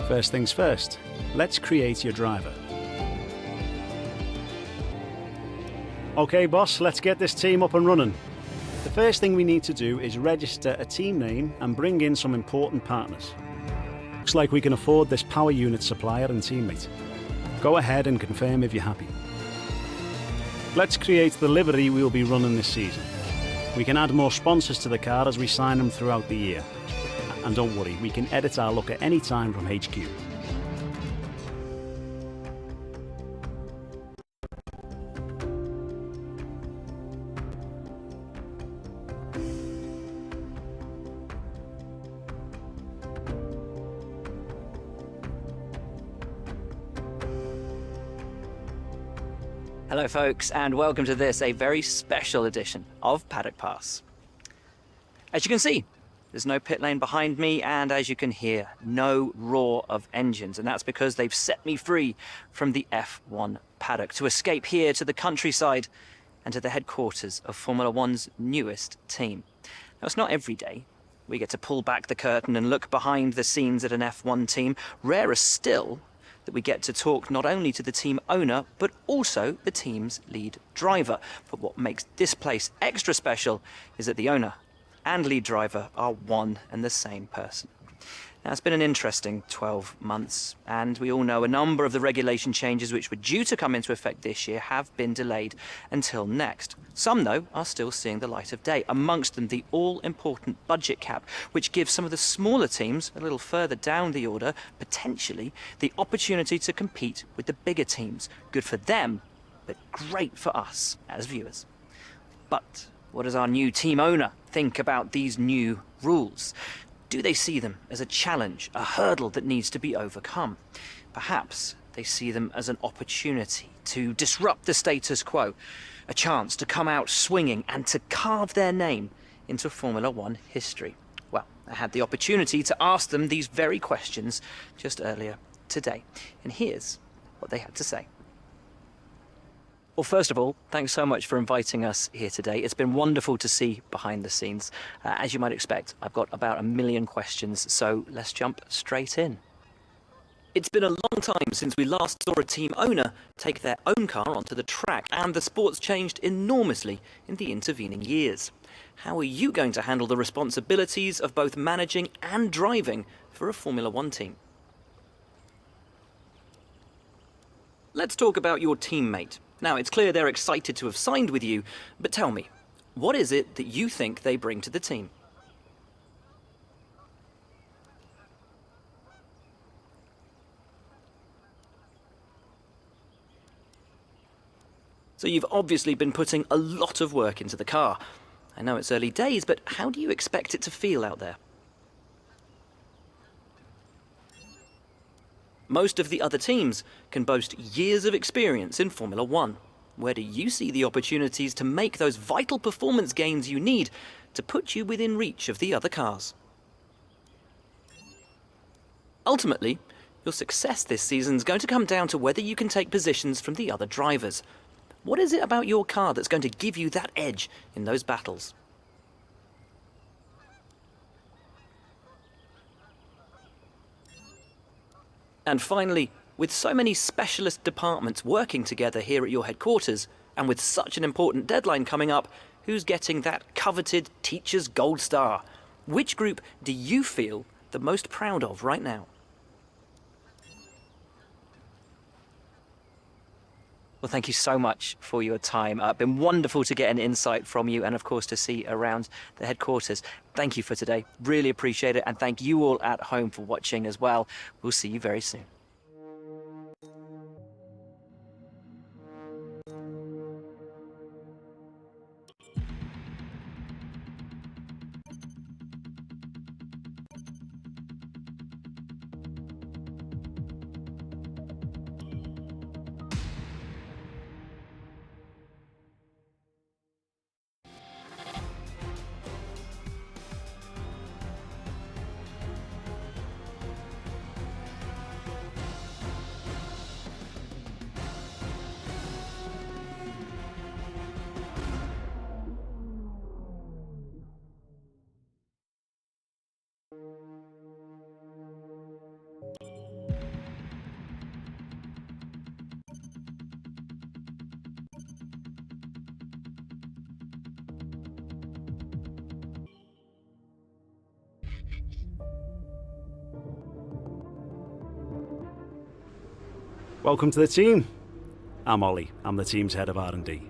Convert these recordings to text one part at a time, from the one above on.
First things first, let's create your driver. Okay boss, let's get this team up and running. The first thing we need to do is register a team name and bring in some important partners. Looks like we can afford this power unit supplier and teammate. Go ahead and confirm if you're happy. Let's create the livery we'll be running this season. We can add more sponsors to the car as we sign them throughout the year. And don't worry, we can edit our look at any time from HQ. Hello folks, and welcome to this, a very special edition of Paddock Pass. As you can see, there's no pit lane behind me, and as you can hear, no roar of engines, and that's because they've set me free from the F1 paddock to escape here to the countryside and to the headquarters of Formula One's newest team. Now, it's not every day we get to pull back the curtain and look behind the scenes at an F1 team. Rarer still that we get to talk not only to the team owner, but also the team's lead driver. But what makes this place extra special is that the owner and lead driver are one and the same person. Now, it's been an interesting 12 months, and we all know a number of the regulation changes which were due to come into effect this year have been delayed until next. Some, though, are still seeing the light of day, amongst them the all-important budget cap, which gives some of the smaller teams a little further down the order, potentially, the opportunity to compete with the bigger teams. Good for them, but great for us as viewers. But what does our new team owner think about these new rules? Do they see them as a challenge, a hurdle that needs to be overcome? Perhaps they see them as an opportunity to disrupt the status quo, a chance to come out swinging and to carve their name into Formula One history. Well, I had the opportunity to ask them these very questions just earlier today, and here's what they had to say. Well, first of all, thanks so much for inviting us here today. It's been wonderful to see behind the scenes. As you might expect, I've got about 1 million questions, so let's jump straight in. It's been a long time since we last saw a team owner take their own car onto the track, and the sport's changed enormously in the intervening years. How are you going to handle the responsibilities of both managing and driving for a Formula One team? Let's talk about your teammate. Now, it's clear they're excited to have signed with you, but tell me, what is it that you think they bring to the team? So you've obviously been putting a lot of work into the car. I know it's early days, but how do you expect it to feel out there? Most of the other teams can boast years of experience in Formula One. Where do you see the opportunities to make those vital performance gains you need to put you within reach of the other cars? Ultimately, your success this season is going to come down to whether you can take positions from the other drivers. What is it about your car that's going to give you that edge in those battles? And finally, with so many specialist departments working together here at your headquarters, and with such an important deadline coming up, who's getting that coveted Teacher's Gold Star? Which group do you feel the most proud of right now? Well, thank you so much for your time. It's been wonderful to get an insight from you and, of course, to see around the headquarters. Thank you for today. Really appreciate it. And thank you all at home for watching as well. We'll see you very soon. Welcome to the team. I'm Ollie. I'm the team's head of R&D.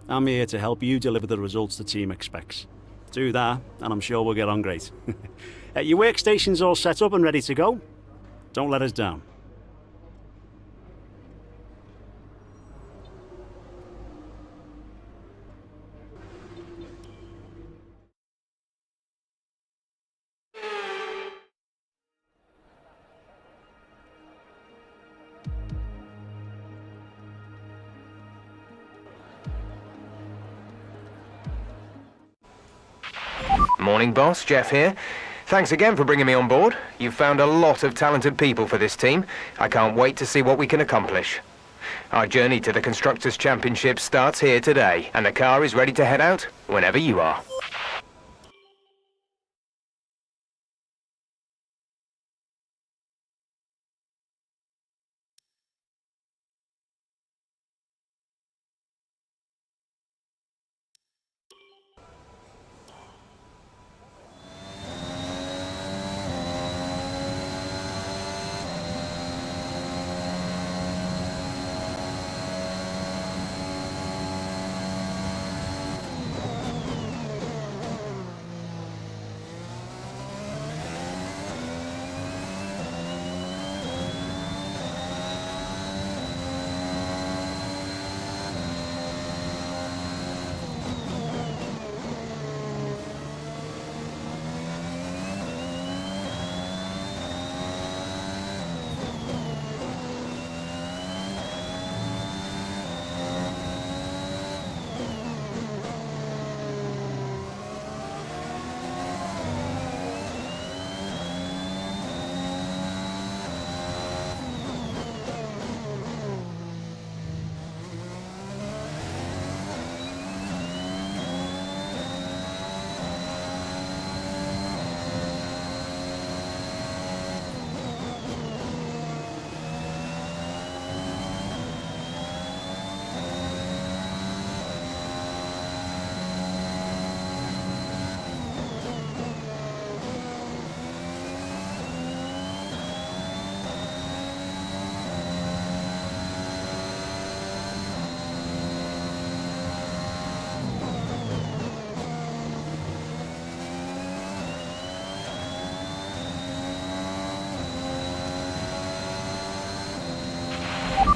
I'm here to help you deliver the results the team expects. Do that, and I'm sure we'll get on great. Your workstation's all set up and ready to go. Don't let us down. Morning, boss. Jeff here. Thanks again for bringing me on board. You've found a lot of talented people for this team. I can't wait to see what we can accomplish. Our journey to the Constructors' Championship starts here today, and the car is ready to head out whenever you are.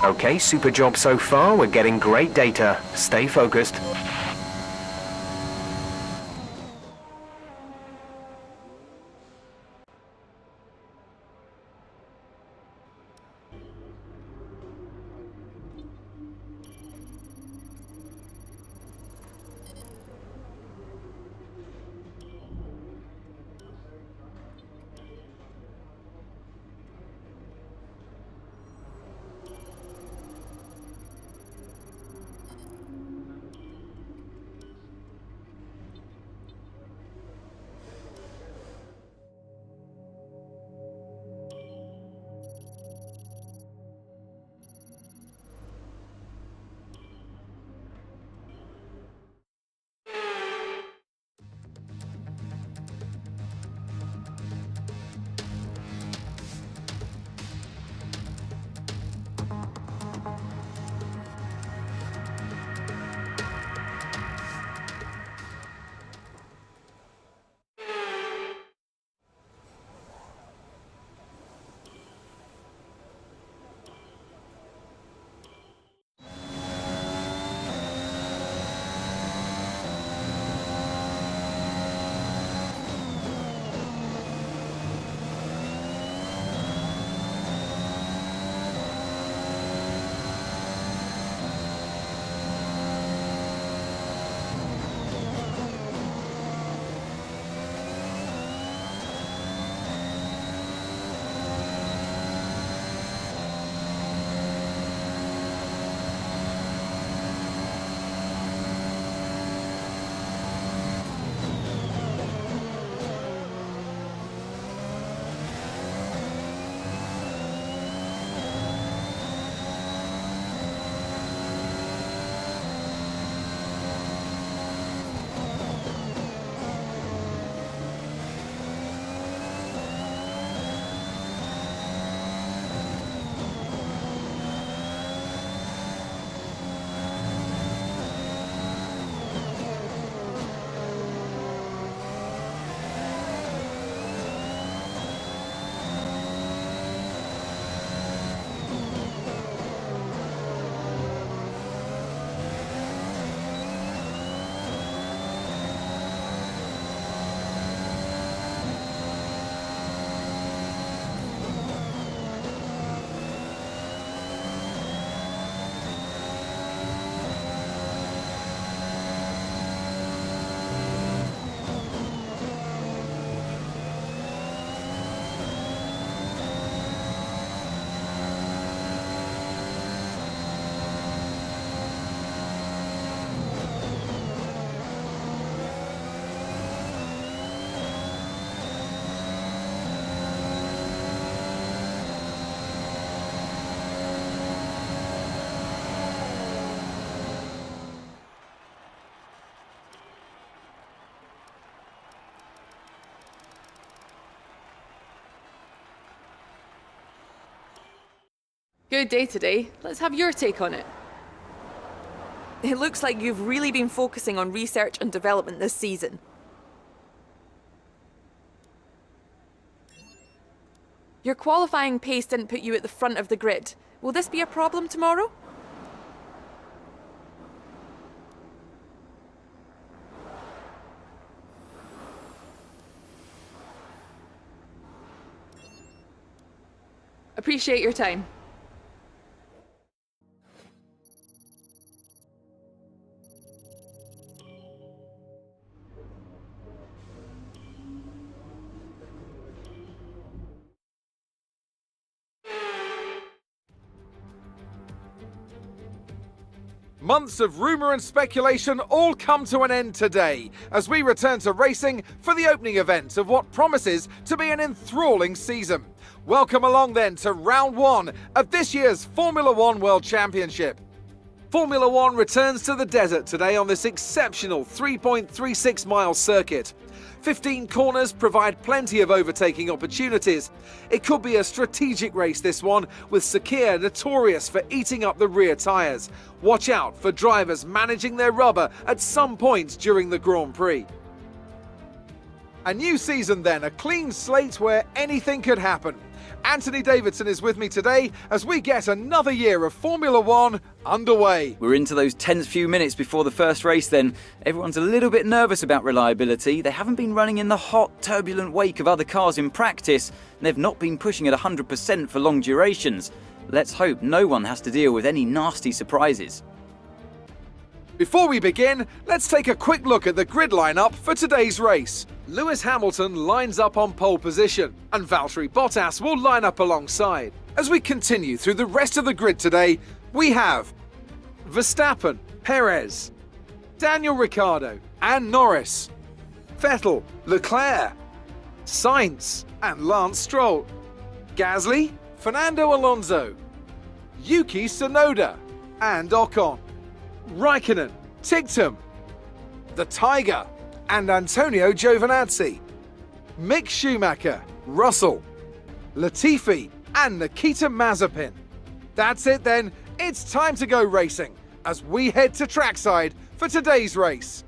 Okay, super job so far. We're getting great data. Stay focused. Good day today. Let's have your take on it. It looks like you've really been focusing on research and development this season. Your qualifying pace didn't put you at the front of the grid. Will this be a problem tomorrow? Appreciate your time. Months of rumour and speculation all come to an end today as we return to racing for the opening event of what promises to be an enthralling season. Welcome along then to round one of this year's Formula One World Championship. Formula One returns to the desert today on this exceptional 3.36 mile circuit. 15 corners provide plenty of overtaking opportunities. It could be a strategic race, this one, with Sakir notorious for eating up the rear tyres. Watch out for drivers managing their rubber at some point during the Grand Prix. A new season then, a clean slate where anything could happen. Anthony Davidson is with me today as we get another year of Formula One underway. We're into those tense few minutes before the first race then. Everyone's a little bit nervous about reliability. They haven't been running in the hot, turbulent wake of other cars in practice, and they've not been pushing at 100% for long durations. Let's hope no one has to deal with any nasty surprises. Before we begin, let's take a quick look at the grid lineup for today's race. Lewis Hamilton lines up on pole position, and Valtteri Bottas will line up alongside. As we continue through the rest of the grid today, we have Verstappen, Perez, Daniel Ricciardo and Norris, Vettel, Leclerc, Sainz and Lance Stroll, Gasly, Fernando Alonso, Yuki Tsunoda and Ocon, Raikkonen, Tigtum, the Tiger and Antonio Giovinazzi, Mick Schumacher, Russell, Latifi and Nikita Mazepin. That's it then, it's time to go racing as we head to trackside for today's race.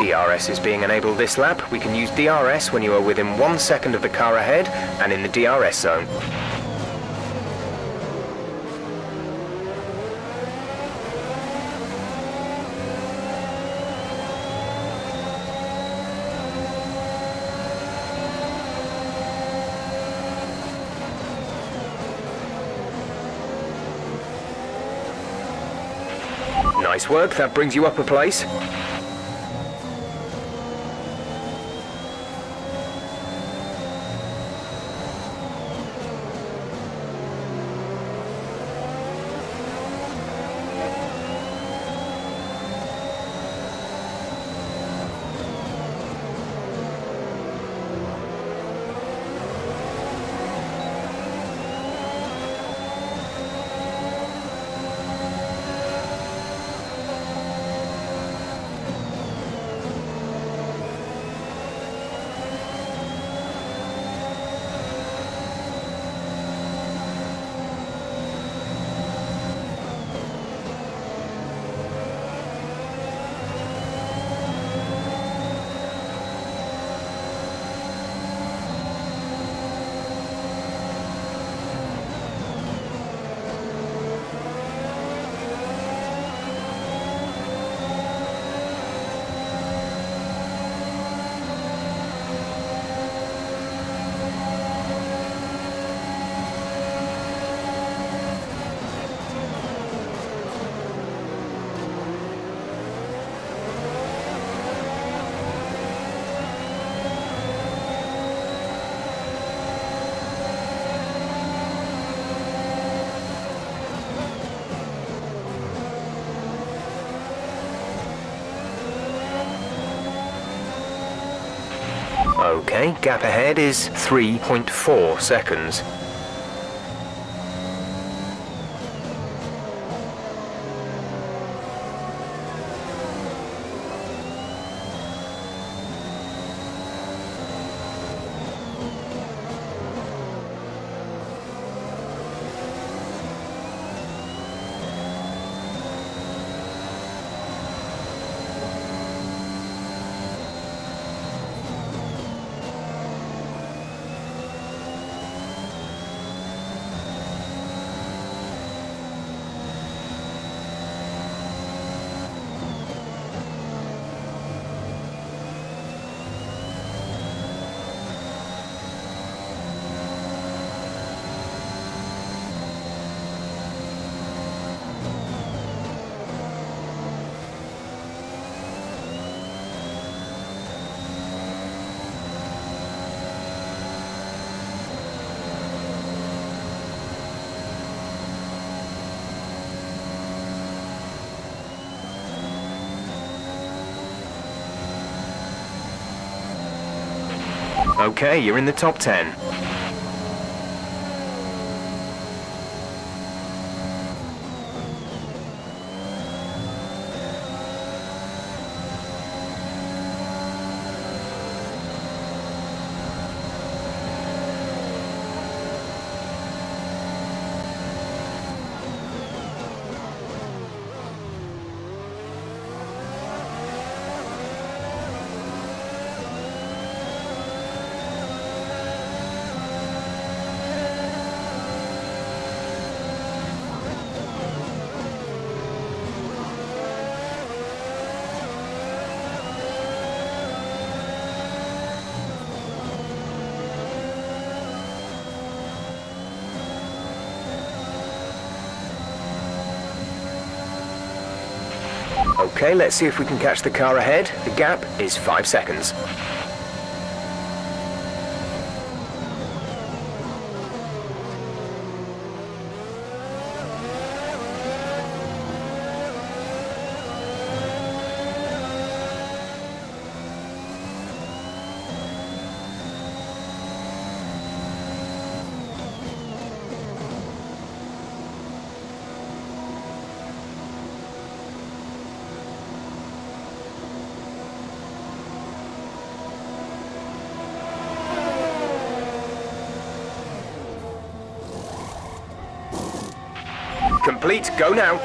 DRS is being enabled this lap. We can use DRS when you are within 1 second of the car ahead and in the DRS zone. Nice work, that brings you up a place. Okay, gap ahead is 3.4 seconds. Okay, you're in the top 10. Okay, let's see if we can catch the car ahead. The gap is 5 seconds. Complete, go now.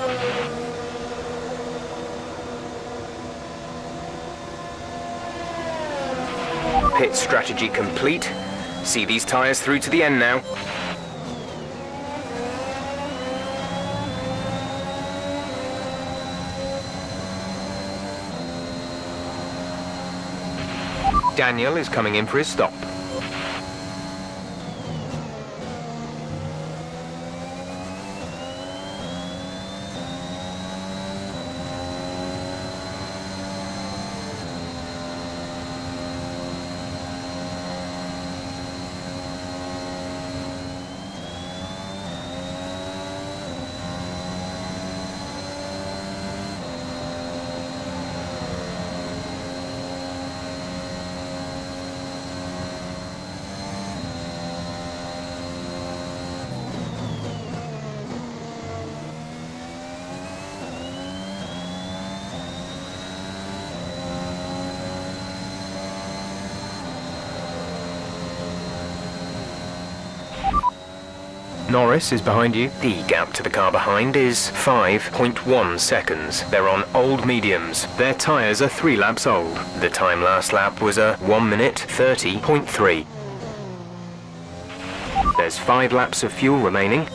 Pit strategy complete. See these tyres through to the end now. Daniel is coming in for his stop. Norris is behind you. The gap to the car behind is 5.1 seconds. They're on old mediums. Their tyres are 3 laps old. The time last lap was a 1 minute 30.3. There's 5 laps of fuel remaining.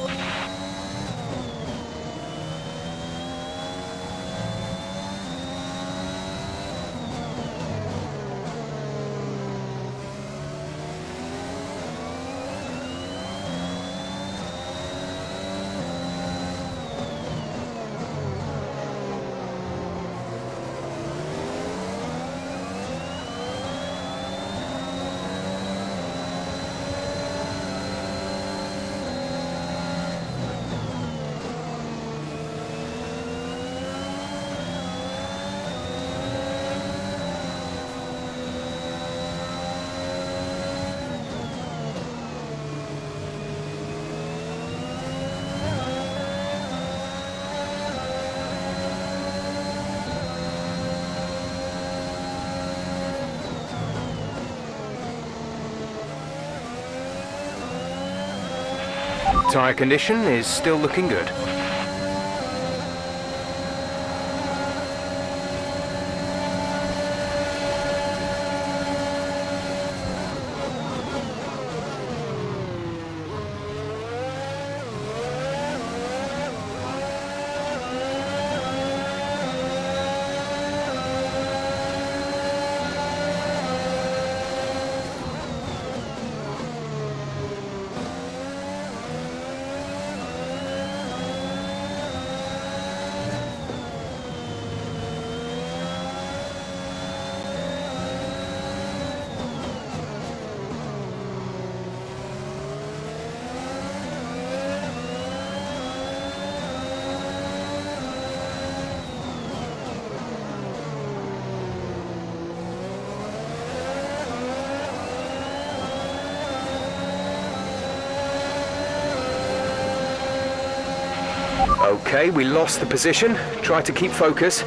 Tyre condition is still looking good. Okay, we lost the position. Try to keep focus.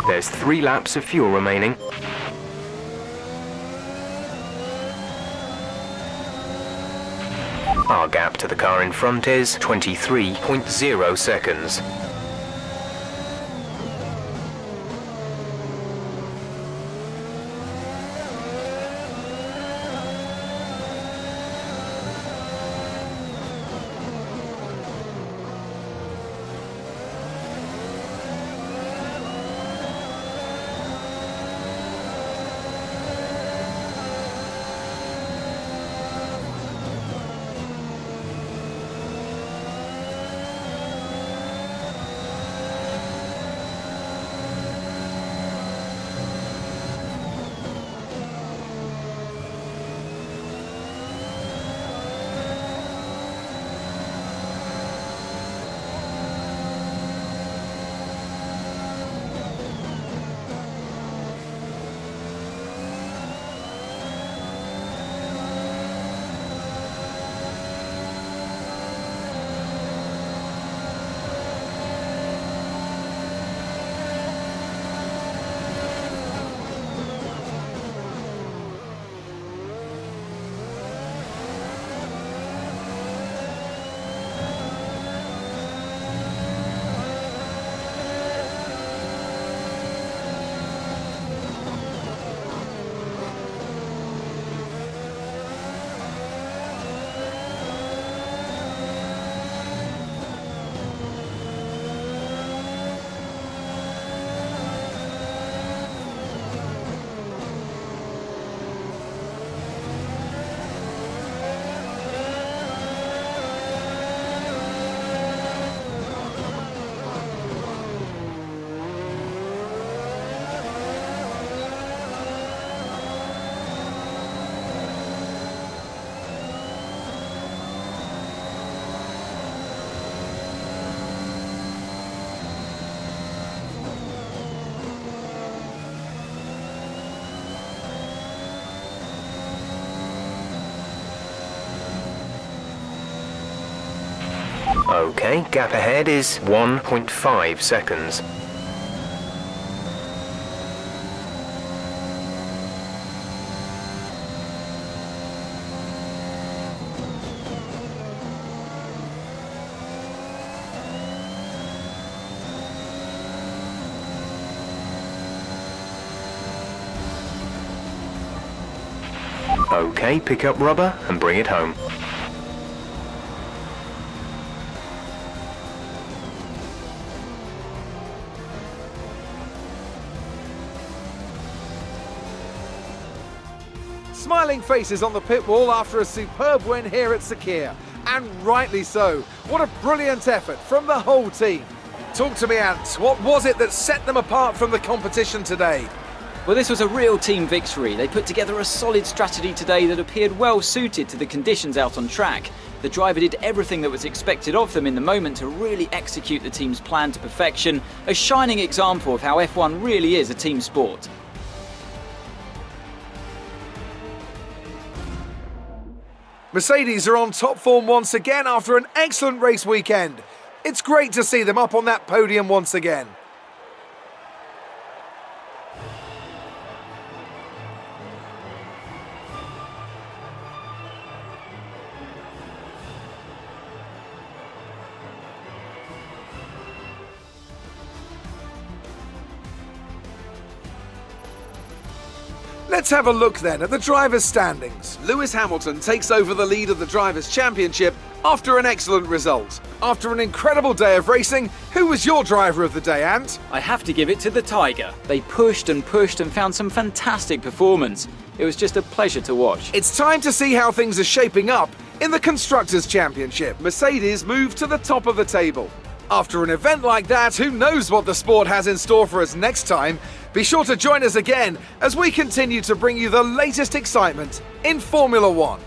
There's 3 laps of fuel remaining. Our gap to the car in front is 23.0 seconds. Okay, gap ahead is 1.5 seconds. Okay, pick up rubber and bring it home. Smiling faces on the pit wall after a superb win here at Sakir. And rightly so. What a brilliant effort from the whole team. Talk to me, Ant. What was it that set them apart from the competition today? Well, this was a real team victory. They put together a solid strategy today that appeared well suited to the conditions out on track. The driver did everything that was expected of them in the moment to really execute the team's plan to perfection, a shining example of how F1 really is a team sport. Mercedes are on top form once again after an excellent race weekend. It's great to see them up on that podium once again. Let's have a look then at the drivers' standings. Lewis Hamilton takes over the lead of the Drivers' Championship after an excellent result. After an incredible day of racing, who was your driver of the day, Ant? I have to give it to the Tiger. They pushed and found some fantastic performance. It was just a pleasure to watch. It's time to see how things are shaping up in the Constructors' Championship. Mercedes move to the top of the table. After an event like that, who knows what the sport has in store for us next time? Be sure to join us again as we continue to bring you the latest excitement in Formula One.